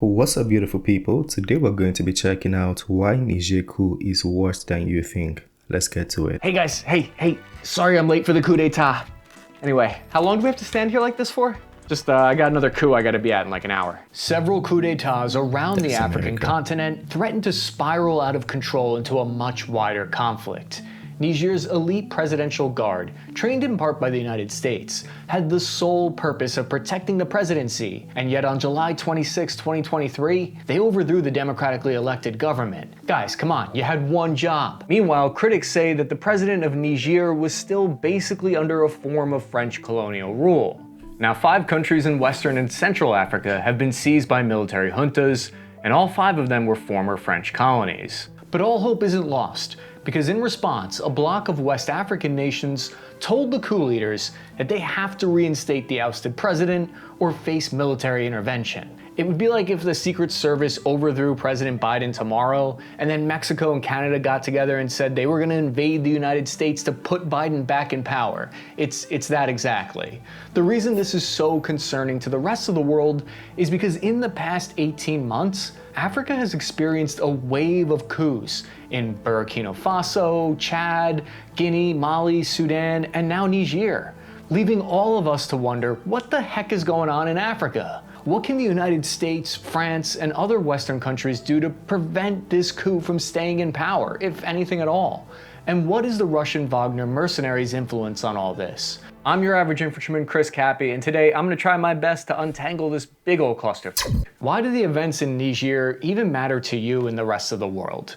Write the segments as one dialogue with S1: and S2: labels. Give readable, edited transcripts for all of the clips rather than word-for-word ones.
S1: What's up, beautiful people? Today we're going to be checking out why Niger Coup is worse than you think. Let's get to it.
S2: Hey guys, hey, sorry I'm late for the coup d'etat. Anyway, how long do we have to stand here like this for? I got another coup I gotta be at in like an hour. Several coups d'etats around the African continent threaten to spiral out of control into a much wider conflict. Niger's elite presidential guard, trained in part by the United States, had the sole purpose of protecting the presidency, and yet on July 26, 2023, they overthrew the democratically elected government. Guys, come on, you had one job. Meanwhile, critics say that the president of Niger was still basically under a form of French colonial rule. Now, 5 countries in Western and Central Africa have been seized by military juntas, and all 5 of them were former French colonies. But all hope isn't lost, because in response, a bloc of West African nations told the coup leaders that they have to reinstate the ousted president or face military intervention. It would be like if the Secret Service overthrew President Biden tomorrow, and then Mexico and Canada got together and said they were going to invade the United States to put Biden back in power. It's that exactly. The reason this is so concerning to the rest of the world is because in the past 18 months, Africa has experienced a wave of coups in Burkina Faso, Chad, Guinea, Mali, Sudan, and now Niger, leaving all of us to wonder what the heck is going on in Africa. What can the United States, France, and other Western countries do to prevent this coup from staying in power, if anything at all? And what is the Russian Wagner mercenaries' influence on all this? I'm your average infantryman, Chris Cappy, and today I'm going to try my best to untangle this big old cluster. Why do the events in Niger even matter to you and the rest of the world?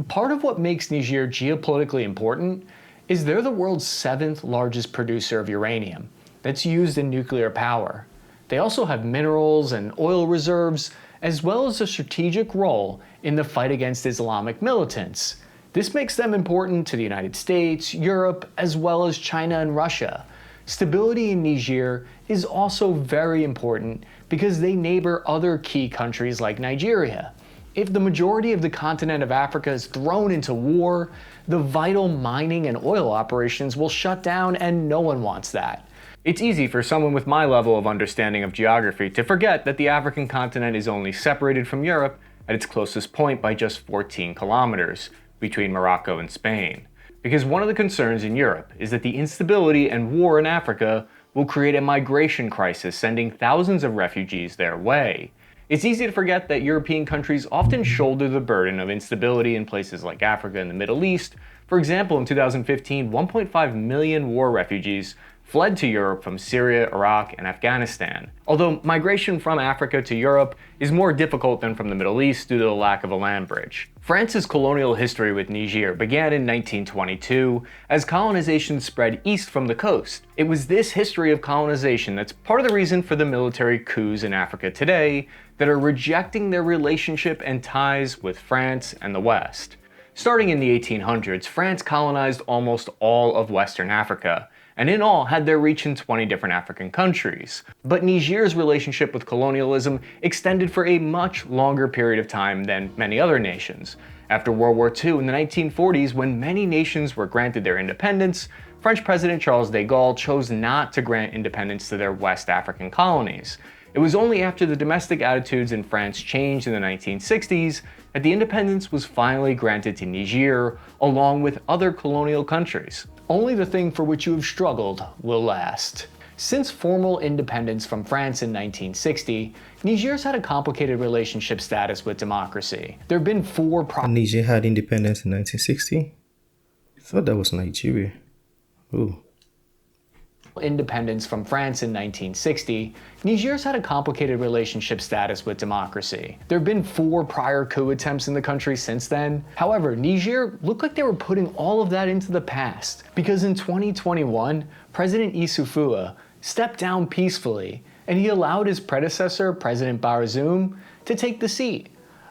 S2: Part of what makes Niger geopolitically important is they're the world's 7th largest producer of uranium that's used in nuclear power. They also have minerals and oil reserves, as well as a strategic role in the fight against Islamic militants. This makes them important to the United States, Europe, as well as China and Russia. Stability in Niger is also very important because they neighbor other key countries like Nigeria. If the majority of the continent of Africa is thrown into war, the vital mining and oil operations will shut down, and no one wants that. It's easy for someone with my level of understanding of geography to forget that the African continent is only separated from Europe at its closest point by just 14 kilometers between Morocco and Spain. Because one of the concerns in Europe is that the instability and war in Africa will create a migration crisis, sending thousands of refugees their way. It's easy to forget that European countries often shoulder the burden of instability in places like Africa and the Middle East. For example, in 2015, 1.5 million war refugees fled to Europe from Syria, Iraq, and Afghanistan. Although migration from Africa to Europe is more difficult than from the Middle East due to the lack of a land bridge. France's colonial history with Niger began in 1922 as colonization spread east from the coast. It was this history of colonization that's part of the reason for the military coups in Africa today that are rejecting their relationship and ties with France and the West. Starting in the 1800s, France colonized almost all of Western Africa, and in all had their reach in 20 different African countries. But Niger's relationship with colonialism extended for a much longer period of time than many other nations. After World War II in the 1940s, when many nations were granted their independence, French President Charles de Gaulle chose not to grant independence to their West African colonies. It was only after the domestic attitudes in France changed in the 1960s that the independence was finally granted to Niger, along with other colonial countries. Only the thing for which you have struggled will last. Since formal independence from France in 1960, Niger's had a complicated relationship status with democracy. There have been 4
S1: Niger had independence in 1960? I thought that was Nigeria. Ooh.
S2: Independence from France in 1960, Niger's had a complicated relationship status with democracy. There have been 4 prior coup attempts in the country since then. However, Niger looked like they were putting all of that into the past, because in 2021, President Issoufou stepped down peacefully, and he allowed his predecessor, President Bazoum, to take the seat.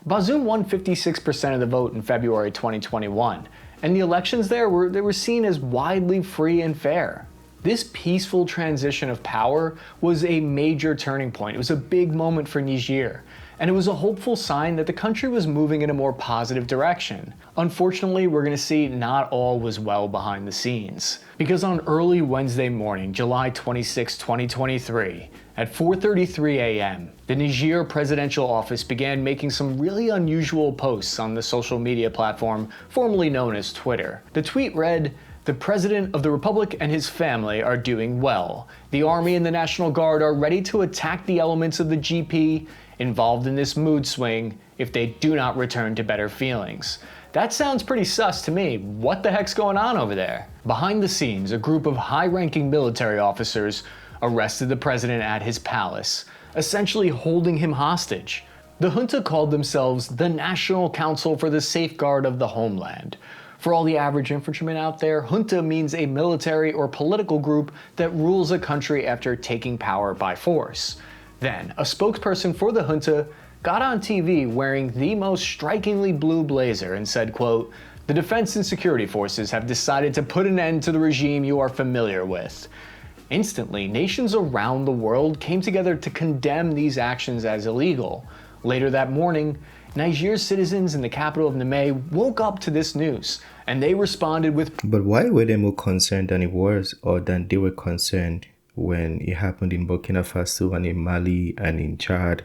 S2: Bazoum won 56% of the vote in February 2021, and the elections there were seen as widely free and fair. This peaceful transition of power was a major turning point. It was a big moment for Niger. and it was a hopeful sign that the country was moving in a more positive direction. Unfortunately, we're going to see not all was well behind the scenes. Because on early Wednesday morning, July 26, 2023, at 4:33 a.m., the Niger presidential office began making some really unusual posts on the social media platform formerly known as Twitter. The tweet read, "The President of the Republic and his family are doing well. The Army and the National Guard are ready to attack the elements of the GP involved in this mood swing if they do not return to better feelings." That sounds pretty sus to me. What the heck's going on over there? Behind the scenes, a group of high-ranking military officers arrested the president at his palace, essentially holding him hostage. The junta called themselves the National Council for the Safeguard of the Homeland. For all the average infantrymen out there, junta means a military or political group that rules a country after taking power by force. Then, a spokesperson for the junta got on TV wearing the most strikingly blue blazer and said, quote, "The defense and security forces have decided to put an end to the regime you are familiar with." Instantly, nations around the world came together to condemn these actions as illegal. Later that morning, Niger's citizens in the capital of Niamey woke up to this news, and they responded with...
S1: But why were they more concerned than it was, or than they were concerned when it happened in Burkina Faso and in Mali and in Chad?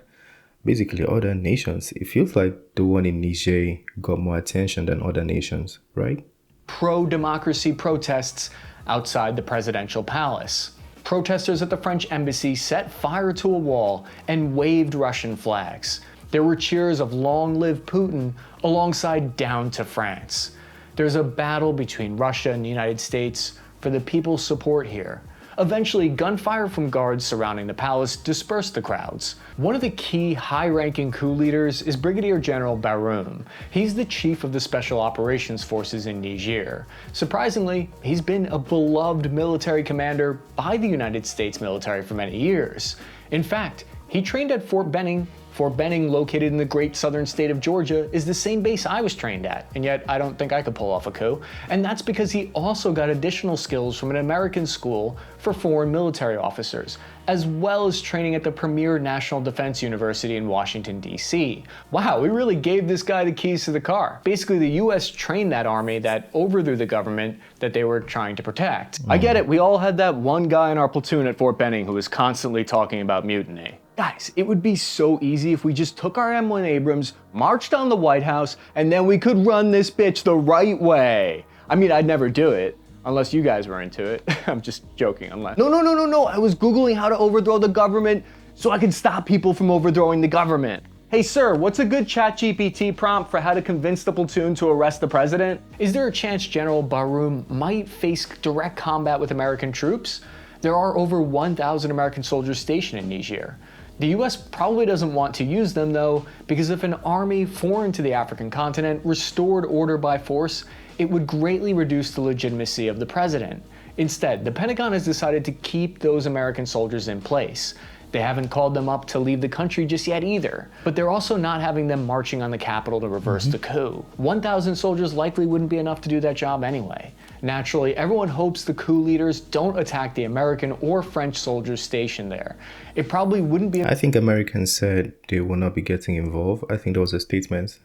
S1: Basically, other nations. It feels like the one in Niger got more attention than other nations, right?
S2: Pro-democracy protests outside the presidential palace. Protesters at the French embassy set fire to a wall and waved Russian flags. There were cheers of "Long live Putin" alongside "Down to France." There's a battle between Russia and the United States for the people's support here. Eventually, gunfire from guards surrounding the palace dispersed the crowds. One of the key high-ranking coup leaders is Brigadier General Baroum. He's the chief of the Special Operations Forces in Niger. Surprisingly, he's been a beloved military commander by the United States military for many years. In fact, he trained at Fort Benning. Fort Benning, located in the great southern state of Georgia, is the same base I was trained at, and yet I don't think I could pull off a coup. And that's because he also got additional skills from an American school for foreign military officers, as well as training at the premier National Defense University in Washington, D.C. Wow, we really gave this guy the keys to the car. Basically, the U.S. trained that army that overthrew the government that they were trying to protect. I get it, we all had that one guy in our platoon at Fort Benning who was constantly talking about mutiny. Guys, it would be so easy if we just took our M1 Abrams, marched on the White House, and then we could run this bitch the right way. I mean, I'd never do it, unless you guys were into it. I'm just joking, unless... No, I was Googling how to overthrow the government so I could stop people from overthrowing the government. Hey sir, what's a good ChatGPT prompt for how to convince the platoon to arrest the president? Is there a chance General Baroum might face direct combat with American troops? There are over 1,000 American soldiers stationed in Niger. The US probably doesn't want to use them though, because if an army foreign to the African continent restored order by force, it would greatly reduce the legitimacy of the president. Instead, the Pentagon has decided to keep those American soldiers in place. They haven't called them up to leave the country just yet either, but they're also not having them marching on the Capitol to reverse the coup. 1,000 soldiers likely wouldn't be enough to do that job anyway. Naturally, everyone hopes the coup leaders don't attack the American or French soldiers stationed there. It probably wouldn't be...
S1: I think Americans said they will not be getting involved. I think that was a statement.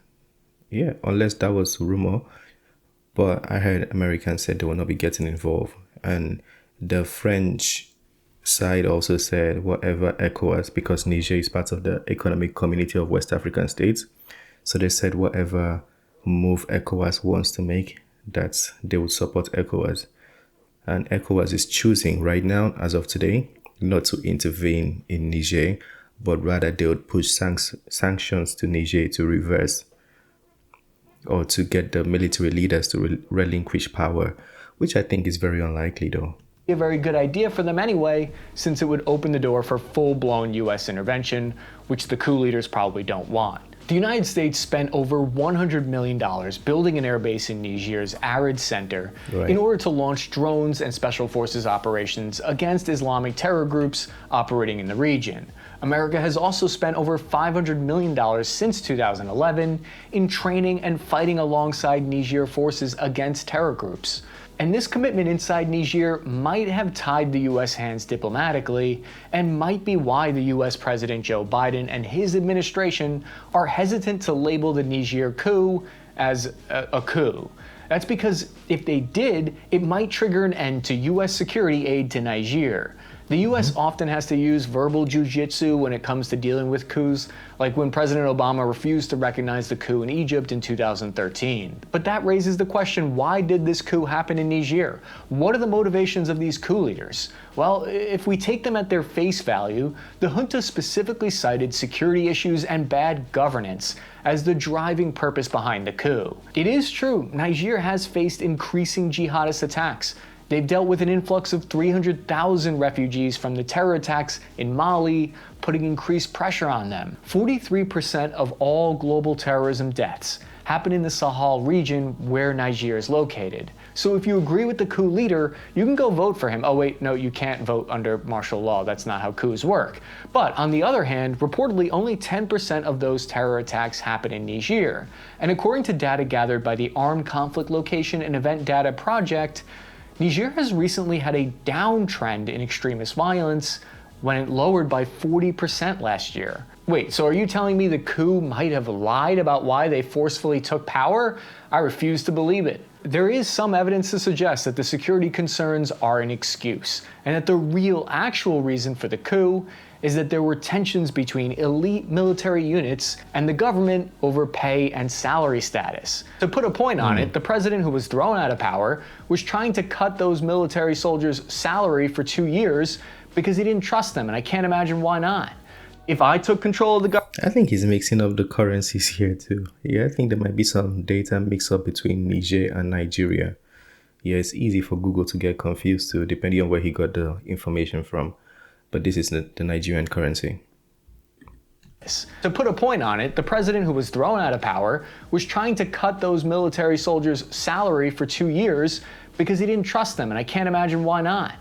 S1: Yeah, unless that was rumor. But I heard Americans said they will not be getting involved. And the French side also said whatever ECOWAS, because Niger is part of the Economic Community of West African States. So they said whatever move ECOWAS wants to make, that they would support ECOWAS. And ECOWAS is choosing right now, as of today, not to intervene in Niger, but rather they would push sanctions to Niger to reverse or to get the military leaders to relinquish power, which I think is very unlikely though.
S2: A very good idea for them anyway, since it would open the door for full-blown US intervention, which the coup leaders probably don't want. The United States spent over $100 million building an airbase in Niger's arid center in order to launch drones and special forces operations against Islamic terror groups operating in the region. America has also spent over $500 million since 2011 in training and fighting alongside Niger forces against terror groups. And this commitment inside Niger might have tied the US hands diplomatically, and might be why the US President Joe Biden and his administration are hesitant to label the Niger coup as a coup. That's because if they did, it might trigger an end to US security aid to Niger. The US often has to use verbal jujitsu when it comes to dealing with coups, like when President Obama refused to recognize the coup in Egypt in 2013. But that raises the question, why did this coup happen in Niger? What are the motivations of these coup leaders? Well, if we take them at their face value, the junta specifically cited security issues and bad governance as the driving purpose behind the coup. It is true, Niger has faced increasing jihadist attacks. They've dealt with an influx of 300,000 refugees from the terror attacks in Mali, putting increased pressure on them. 43% of all global terrorism deaths happen in the Sahel region where Niger is located. So if you agree with the coup leader, you can go vote for him. Oh wait, no, you can't vote under martial law. That's not how coups work. But on the other hand, reportedly only 10% of those terror attacks happen in Niger. And according to data gathered by the Armed Conflict Location and Event Data Project, Niger has recently had a downtrend in extremist violence when it lowered by 40% last year. Wait, so are you telling me the coup might have lied about why they forcefully took power? I refuse to believe it. There is some evidence to suggest that the security concerns are an excuse, and that the real actual reason for the coup is that there were tensions between elite military units and the government over pay and salary status. To put a point on it, the president who was thrown out of power was trying to cut those military soldiers' salary for 2 years because he didn't trust them, and I can't imagine why not. If I took control of the government...
S1: I think he's mixing up the currencies here too. Yeah, I think there might be some data mix up between Niger and Nigeria. Yeah, it's easy for Google to get confused too, depending on where he got the information from. But this is the Nigerian currency.
S2: To put a point on it, the president who was thrown out of power was trying to cut those military soldiers' salary for 2 years because he didn't trust them, and I can't imagine why not.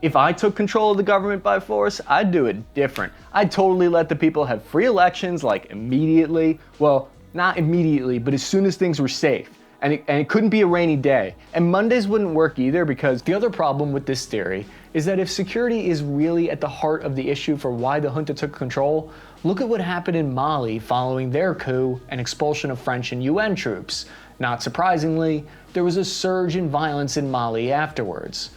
S2: If I took control of the government by force, I'd do it different. I'd totally let the people have free elections, like immediately. Well, not immediately, but as soon as things were safe. And it couldn't be a rainy day. And Mondays wouldn't work either, because the other problem with this theory is that if security is really at the heart of the issue for why the junta took control, look at what happened in Mali following their coup and expulsion of French and UN troops. Not surprisingly, there was a surge in violence in Mali afterwards.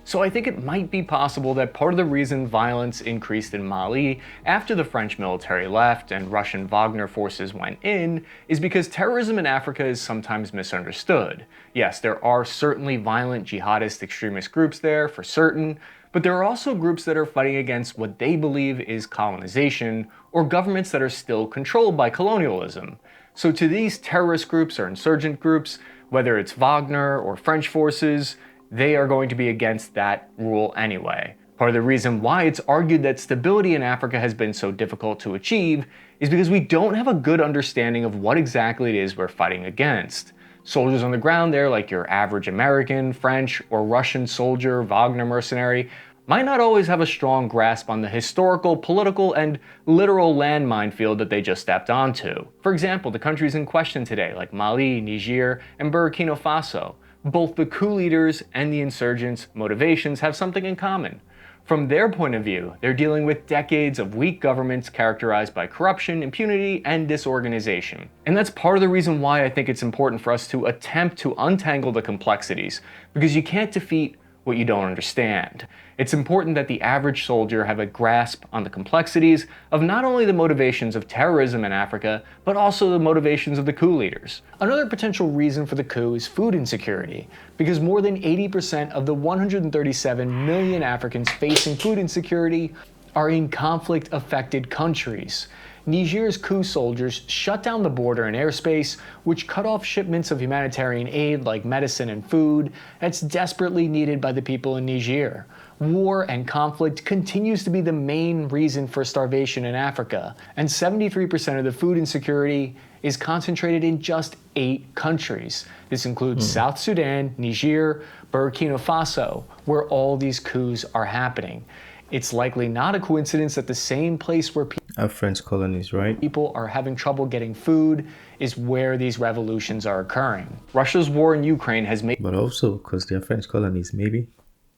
S2: So I think it might be possible that part of the reason violence increased in Mali after the French military left and Russian Wagner forces went in is because terrorism in Africa is sometimes misunderstood. Yes, there are certainly violent jihadist extremist groups there, for certain, but there are also groups that are fighting against what they believe is colonization, or governments that are still controlled by colonialism. So to these terrorist groups or insurgent groups, whether it's Wagner or French forces, they are going to be against that rule anyway. Part of the reason why it's argued that stability in Africa has been so difficult to achieve is because we don't have a good understanding of what exactly it is we're fighting against. Soldiers on the ground there, like your average American, French, or Russian soldier, Wagner mercenary, might not always have a strong grasp on the historical, political, and literal landmine field that they just stepped onto. For example, the countries in question today, like Mali, Niger, and Burkina Faso, both the coup leaders and the insurgents' motivations have something in common. From their point of view, they're dealing with decades of weak governments characterized by corruption, impunity, and disorganization. And that's part of the reason why I think it's important for us to attempt to untangle the complexities, because you can't defeat what you don't understand. It's important that the average soldier have a grasp on the complexities of not only the motivations of terrorism in Africa, but also the motivations of the coup leaders. Another potential reason for the coup is food insecurity, because more than 80% of the 137 million Africans facing food insecurity are in conflict-affected countries. Niger's coup soldiers shut down the border and airspace, which cut off shipments of humanitarian aid like medicine and food that's desperately needed by the people in Niger. War and conflict continues to be the main reason for starvation in Africa, and 73% of the food insecurity is concentrated in just 8 countries. This includes South Sudan, Niger, Burkina Faso, where all these coups are happening. It's likely not a coincidence that the same place where people...
S1: French colonies, right?
S2: People are having trouble getting food is where these revolutions are occurring. Russia's war in Ukraine has made
S1: But also because they're French colonies, maybe.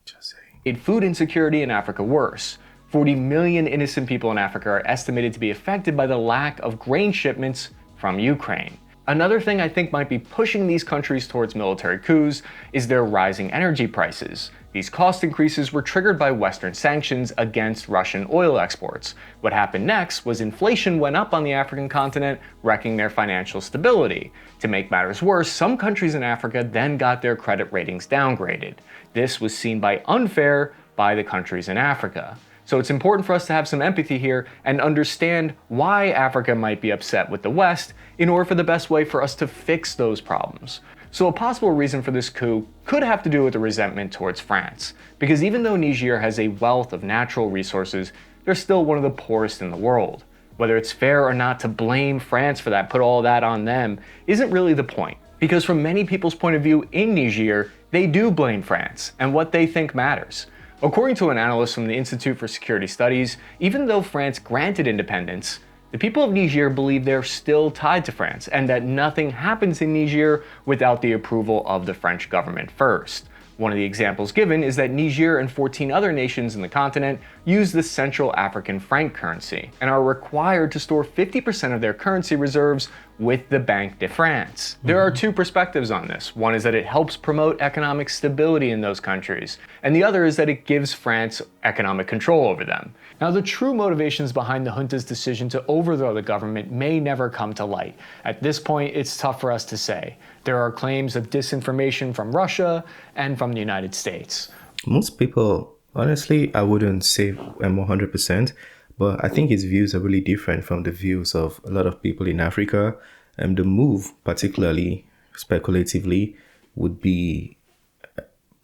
S1: Just saying.
S2: food insecurity in Africa worse. 40 million innocent people in Africa are estimated to be affected by the lack of grain shipments from Ukraine. Another thing I think might be pushing these countries towards military coups is their rising energy prices. These cost increases were triggered by Western sanctions against Russian oil exports. What happened next was inflation went up on the African continent, wrecking their financial stability. To make matters worse, some countries in Africa then got their credit ratings downgraded. This was seen by unfair by the countries in Africa. So it's important for us to have some empathy here and understand why Africa might be upset with the West in order for the best way for us to fix those problems. So a possible reason for this coup could have to do with the resentment towards France, because even though Niger has a wealth of natural resources, they're still one of the poorest in the world. Whether it's fair or not to blame France for that, put all that on them, isn't really the point. Because from many people's point of view in Niger, they do blame France and what they think matters. According to an analyst from the Institute for Security Studies, even though France granted independence, the people of Niger believe they're still tied to France and that nothing happens in Niger without the approval of the French government first. One of the examples given is that Niger and 14 other nations in the continent use the Central African franc currency and are required to store 50% of their currency reserves with the Banque de France. There are two perspectives on this. One is that it helps promote economic stability in those countries, and the other is that it gives France economic control over them. Now, the true motivations behind the junta's decision to overthrow the government may never come to light. At this point, it's tough for us to say. There are claims of disinformation from Russia and from the United States.
S1: Most people, honestly, I wouldn't say 100%, but I think his views are really different from the views of a lot of people in Africa. And the move, particularly speculatively, would be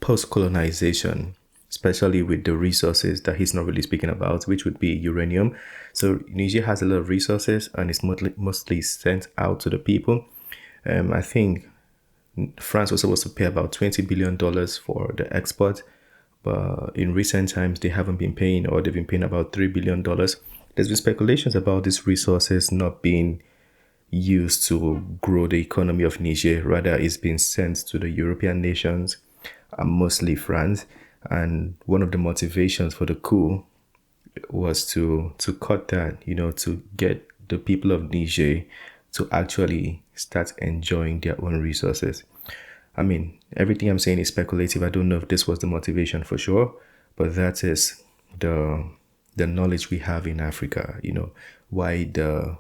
S1: post-colonization, especially with the resources that he's not really speaking about, which would be uranium. So Niger has a lot of resources and it's mostly sent out to the people. I think France was supposed to pay about $20 billion for the export, but in recent times they haven't been paying, or they've been paying about $3 billion. There's been speculations about these resources not being used to grow the economy of Niger. Rather, it's been sent to the European nations, mostly France. And one of the motivations for the coup was to cut that, to get the people of Niger to actually start enjoying their own resources. I mean, everything I'm saying is speculative. I don't know if this was the motivation for sure, but that is the knowledge we have in Africa, why the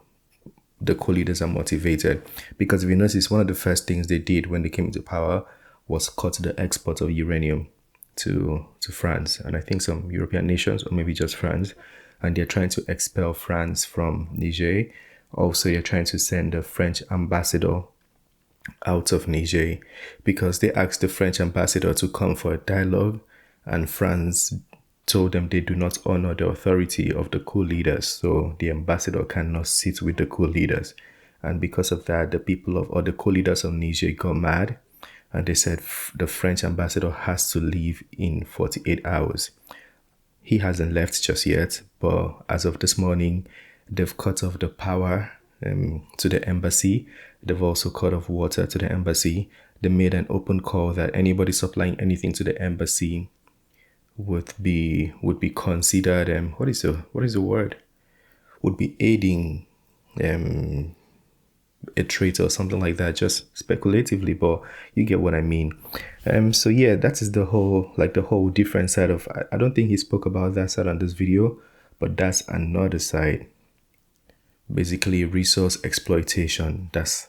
S1: co-leaders are motivated. Because if you notice, one of the first things they did when they came into power was cut the export of uranium to France, and I think some European nations, or maybe just France, and they're trying to expel France from Niger. Also, you're trying to send the French ambassador out of Niger because they asked the French ambassador to come for a dialogue, and France told them they do not honor the authority of the coup leaders, so the ambassador cannot sit with the coup leaders. And because of that, the people of, or the coup leaders of Niger got mad, and they said the French ambassador has to leave in 48 hours. He hasn't left just yet, but as of this morning, they've cut off the power to the embassy. They've also cut off water to the embassy. They made an open call that anybody supplying anything to the embassy would be considered what is the word? Would be aiding a traitor or something like that, just speculatively, but you get what I mean. So yeah, that is the whole different side of, I don't think he spoke about that side on this video, but that's another side. Basically resource exploitation. That's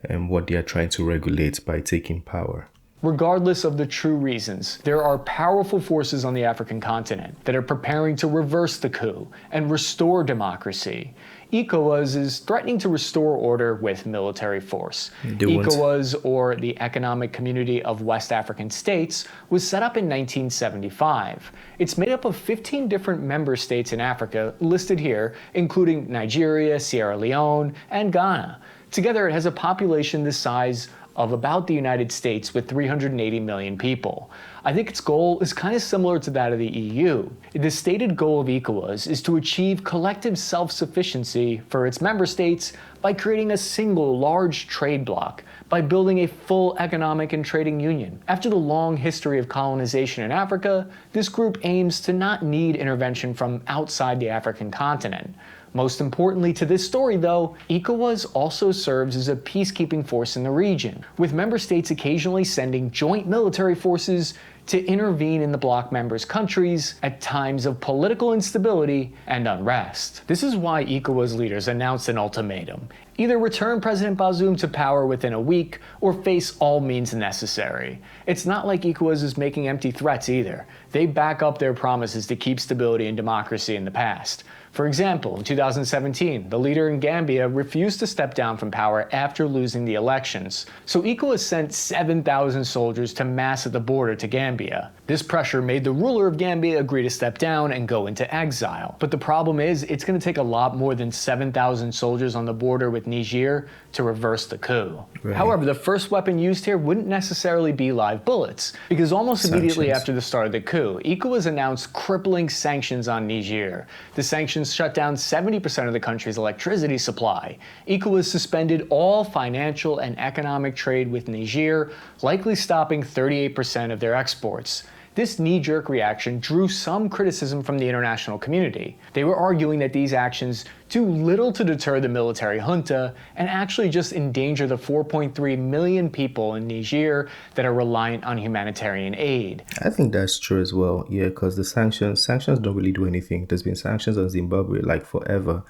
S1: what they are trying to regulate by taking power.
S2: Regardless of the true reasons, there are powerful forces on the African continent that are preparing to reverse the coup and restore democracy. ECOWAS is threatening to restore order with military force. ECOWAS, or the Economic Community of West African States, was set up in 1975. It's made up of 15 different member states in Africa listed here, including Nigeria, Sierra Leone, and Ghana. Together, it has a population the size of about the United States with 380 million people. I think its goal is kind of similar to that of the EU. The stated goal of ECOWAS is to achieve collective self-sufficiency for its member states by creating a single large trade bloc, by building a full economic and trading union. After the long history of colonization in Africa, this group aims to not need intervention from outside the African continent. Most importantly to this story, though, ECOWAS also serves as a peacekeeping force in the region, with member states occasionally sending joint military forces to intervene in the bloc members' countries at times of political instability and unrest. This is why ECOWAS leaders announced an ultimatum: either return President Bazoum to power within a week or face all means necessary. It's not like ECOWAS is making empty threats either. They back up their promises to keep stability and democracy in the past. For example, in 2017, the leader in Gambia refused to step down from power after losing the elections, so ECOWAS sent 7,000 soldiers to mass at the border to Gambia. This pressure made the ruler of Gambia agree to step down and go into exile. But the problem is, it's going to take a lot more than 7,000 soldiers on the border with Niger to reverse the coup.
S1: Right.
S2: However, the first weapon used here wouldn't necessarily be live bullets, because almost immediately after the start of the coup, ECOWAS announced crippling sanctions on Niger. The sanctions shut down 70% of the country's electricity supply. ECOWAS suspended all financial and economic trade with Niger, likely stopping 38% of their exports. This knee-jerk reaction drew some criticism from the international community. They were arguing that these actions do little to deter the military junta and actually just endanger the 4.3 million people in Niger that are reliant on humanitarian aid.
S1: I think that's true as well, yeah, because the sanctions don't really do anything. There's been sanctions on Zimbabwe like forever.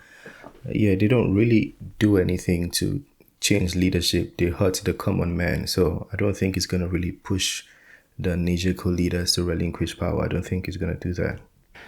S1: Yeah, they don't really do anything to change leadership. They hurt the common man, so I don't think it's going to really push the Niger Coup leaders to relinquish power. I don't think it's going to do that.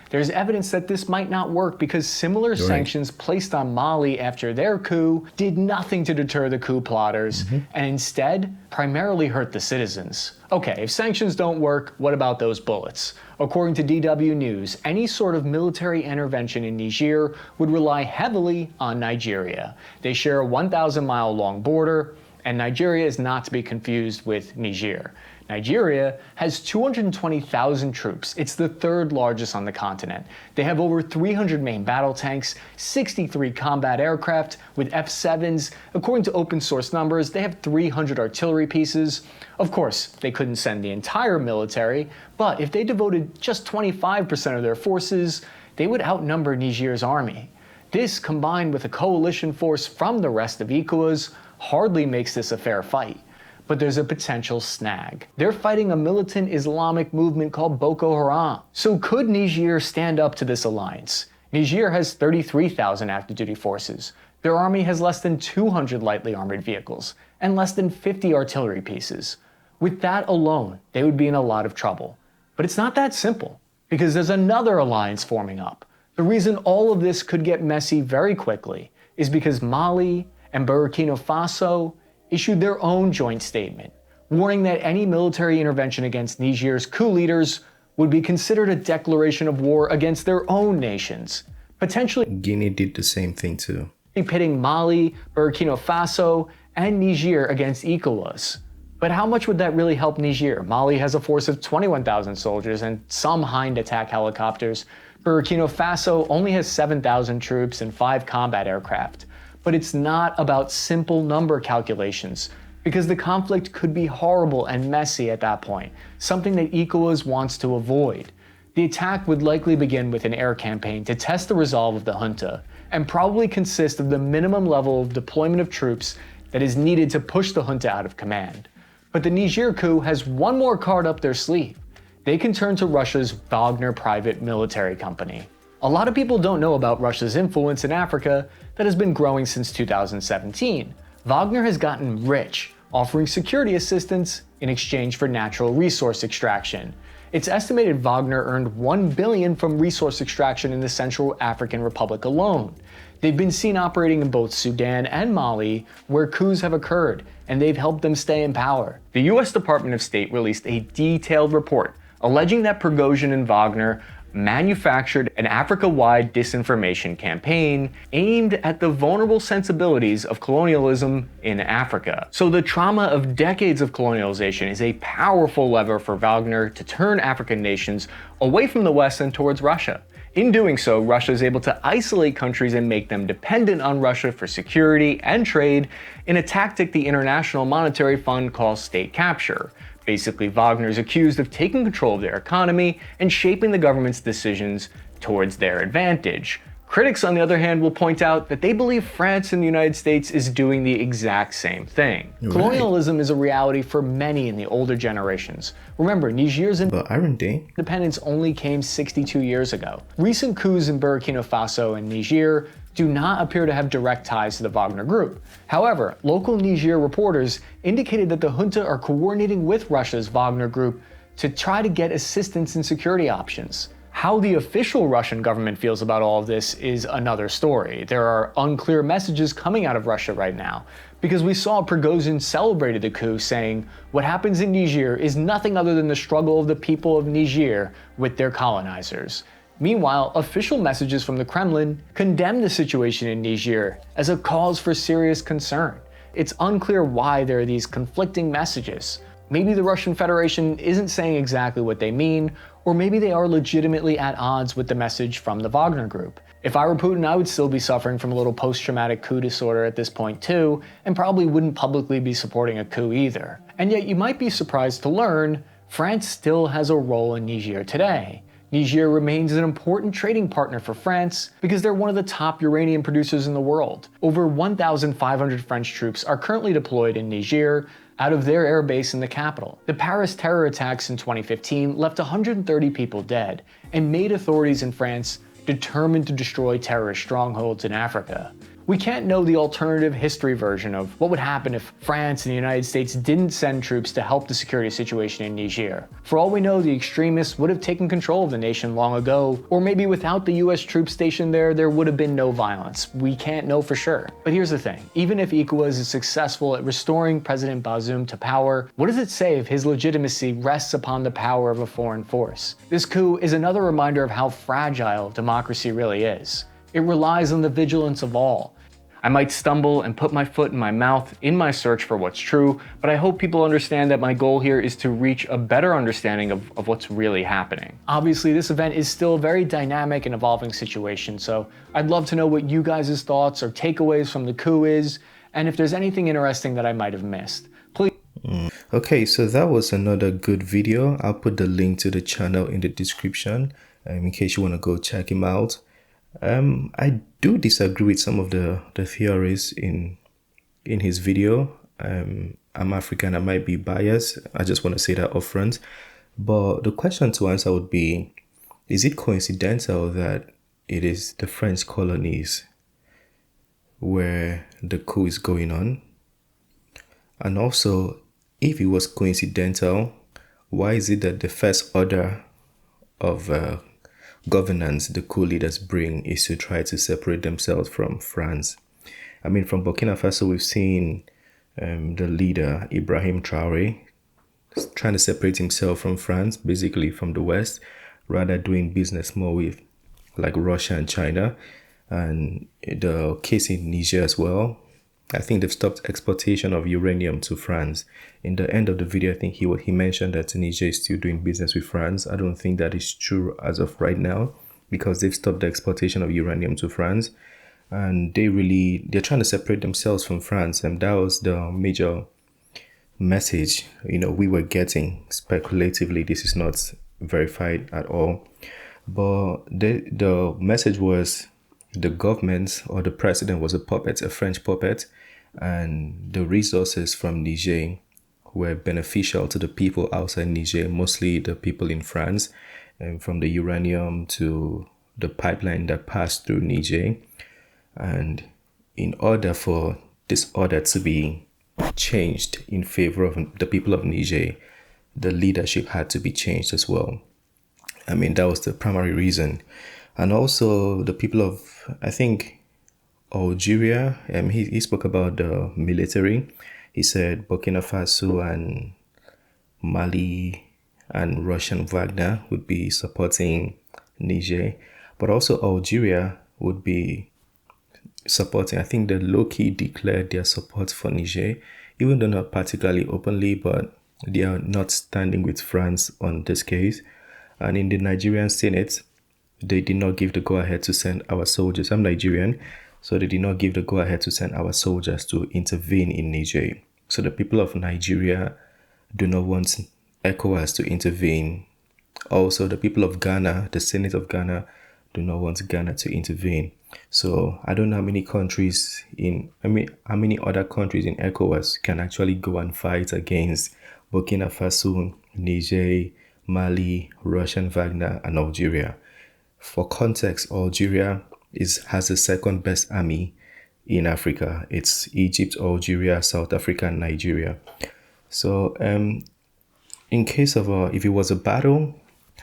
S2: There's evidence that this might not work because similar sanctions placed on Mali after their coup did nothing to deter the coup plotters and instead primarily hurt the citizens. Okay, if sanctions don't work, what about those bullets? According to DW News, any sort of military intervention in Niger would rely heavily on Nigeria. They share a 1,000-mile-long border, and Nigeria is not to be confused with Niger. Nigeria has 220,000 troops. It's the third largest on the continent. They have over 300 main battle tanks, 63 combat aircraft with F-7s. According to open source numbers, they have 300 artillery pieces. Of course, they couldn't send the entire military, but if they devoted just 25% of their forces, they would outnumber Niger's army. This, combined with a coalition force from the rest of ECOWAS, hardly makes this a fair fight. But there's a potential snag. They're fighting a militant Islamic movement called Boko Haram. So could Niger stand up to this alliance? Niger has 33,000 active duty forces. Their army has less than 200 lightly armored vehicles and less than 50 artillery pieces. With that alone, they would be in a lot of trouble. But it's not that simple, because there's another alliance forming up. The reason all of this could get messy very quickly is because Mali and Burkina Faso issued their own joint statement, warning that any military intervention against Niger's coup leaders would be considered a declaration of war against their own nations, potentially
S1: Guinea did the same thing too,
S2: pitting Mali, Burkina Faso, and Niger against ECOWAS. But how much would that really help Niger? Mali has a force of 21,000 soldiers and some Hind attack helicopters. Burkina Faso only has 7,000 troops and 5 combat aircraft. But it's not about simple number calculations, because the conflict could be horrible and messy at that point, something that ECOWAS wants to avoid. The attack would likely begin with an air campaign to test the resolve of the junta, and probably consist of the minimum level of deployment of troops that is needed to push the junta out of command. But the Niger coup has one more card up their sleeve. They can turn to Russia's Wagner private military company. A lot of people don't know about Russia's influence in Africa that has been growing since 2017. Wagner has gotten rich, offering security assistance in exchange for natural resource extraction. It's estimated Wagner earned $1 billion from resource extraction in the Central African Republic alone. They've been seen operating in both Sudan and Mali, where coups have occurred, and they've helped them stay in power. The US Department of State released a detailed report alleging that Prigozhin and Wagner manufactured an Africa-wide disinformation campaign aimed at the vulnerable sensibilities of colonialism in Africa. So the trauma of decades of colonialization is a powerful lever for Wagner to turn African nations away from the West and towards Russia. In doing so, Russia is able to isolate countries and make them dependent on Russia for security and trade in a tactic the International Monetary Fund calls state capture. Basically, Wagner is accused of taking control of their economy and shaping the government's decisions towards their advantage. Critics, on the other hand, will point out that they believe France and the United States is doing the exact same thing. Right. Colonialism is a reality for many in the older generations. Remember, Niger's independence only came 62 years ago. Recent coups in Burkina Faso and Niger do not appear to have direct ties to the Wagner Group. However, local Niger reporters indicated that the junta are coordinating with Russia's Wagner Group to try to get assistance and security options. How the official Russian government feels about all of this is another story. There are unclear messages coming out of Russia right now, because we saw Prigozhin celebrated the coup, saying, "What happens in Niger is nothing other than the struggle of the people of Niger with their colonizers." Meanwhile, official messages from the Kremlin condemn the situation in Niger as a cause for serious concern. It's unclear why there are these conflicting messages. Maybe the Russian Federation isn't saying exactly what they mean, or maybe they are legitimately at odds with the message from the Wagner Group. If I were Putin, I would still be suffering from a little post-traumatic coup disorder at this point too, and probably wouldn't publicly be supporting a coup either. And yet you might be surprised to learn France still has a role in Niger today. Niger remains an important trading partner for France because they're one of the top uranium producers in the world. Over 1,500 French troops are currently deployed in Niger out of their air base in the capital. The Paris terror attacks in 2015 left 130 people dead and made authorities in France determined to destroy terrorist strongholds in Africa. We can't know the alternative history version of what would happen if France and the United States didn't send troops to help the security situation in Niger. For all we know, the extremists would have taken control of the nation long ago, or maybe without the US troops stationed there would have been no violence. We can't know for sure. But here's the thing, even if ECOWAS is successful at restoring President Bazoum to power, what does it say if his legitimacy rests upon the power of a foreign force? This coup is another reminder of how fragile democracy really is. It relies on the vigilance of all. I might stumble and put my foot in my mouth in my search for what's true, but I hope people understand that my goal here is to reach a better understanding of what's really happening. Obviously, this event is still a very dynamic and evolving situation, so I'd love to know what you guys' thoughts or takeaways from the coup is, and if there's anything interesting that I might have missed. Please.
S1: Okay, so that was another good video. I'll put the link to the channel in the description in case you want to go check him out. I do disagree with some of the theories in his video. I'm African, I might be biased. I just want to say that up front. But the question to answer would be, is it coincidental that it is the French colonies where the coup is going on? And also, if it was coincidental, why is it that the first order of governance the coup leaders bring is to try to separate themselves from France? I mean, from Burkina Faso, we've seen the leader, Ibrahim Traoré, trying to separate himself from France, basically from the West, rather doing business more with like Russia and China. And the case in Niger as well, I think they've stopped exportation of uranium to France. In the end of the video, I think he mentioned that Niger is still doing business with France. I don't think that is true as of right now, because they've stopped the exportation of uranium to France. And they're trying to separate themselves from France. And that was the major message, we were getting speculatively. This is not verified at all. But the message was the government or the president was a puppet, a French puppet, and the resources from Niger were beneficial to the people outside Niger, mostly the people in France, and from the uranium to the pipeline that passed through Niger. And in order for this order to be changed in favor of the people of Niger, the leadership had to be changed as well. I mean, that was the primary reason. And also the people of, I think, Algeria, he spoke about the military. He said Burkina Faso and Mali and Russian Wagner would be supporting Niger, but also Algeria would be supporting. I think they low-key declared their support for Niger, even though not particularly openly, but they are not standing with France on this case. And in the Nigerian Senate, they did not give the go-ahead to send our soldiers. I'm Nigerian, so they did not give the go-ahead to send our soldiers to intervene in Niger. So the people of Nigeria do not want ECOWAS to intervene. Also, the people of Ghana, the Senate of Ghana, do not want Ghana to intervene. So I don't know how many countries how many other countries in ECOWAS can actually go and fight against Burkina Faso, Niger, Mali, Russian Wagner, and Algeria. For context, Algeria has the second best army in Africa. It's Egypt, Algeria, South Africa, and Nigeria. So in case of if it was a battle,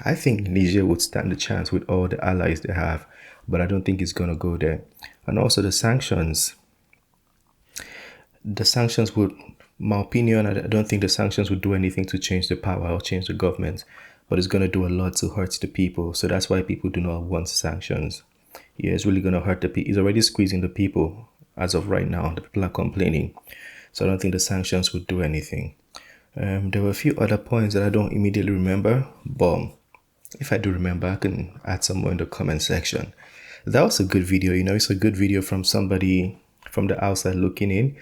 S1: I think Niger would stand a chance with all the allies they have, but I don't think it's going to go there. And also the sanctions. The sanctions would, my opinion, I don't think the sanctions would do anything to change the power or change the government, but it's going to do a lot to hurt the people. So that's why people do not want sanctions. Yeah, it's really going to hurt the people. It's already squeezing the people as of right now. The people are complaining. So I don't think the sanctions would do anything. There were a few other points that I don't immediately remember, but if I do remember, I can add some more in the comment section. That was a good video. It's a good video from somebody from the outside looking in.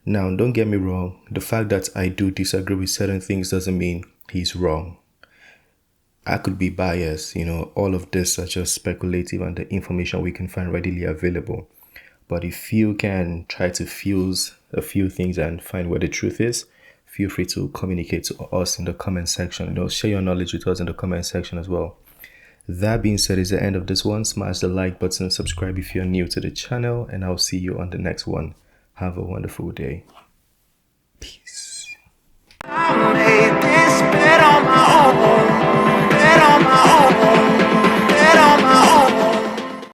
S1: Now, don't get me wrong. The fact that I do disagree with certain things doesn't mean he's wrong. I could be biased. All of this are just speculative and the information we can find readily available. But if you can try to fuse a few things and find where the truth is, feel free to communicate to us in the comment section. Share your knowledge with us in the comment section as well. That being said, is the end of this one. Smash the like button, subscribe if you're new to the channel, and I'll see you on the next one. Have a wonderful day. Peace.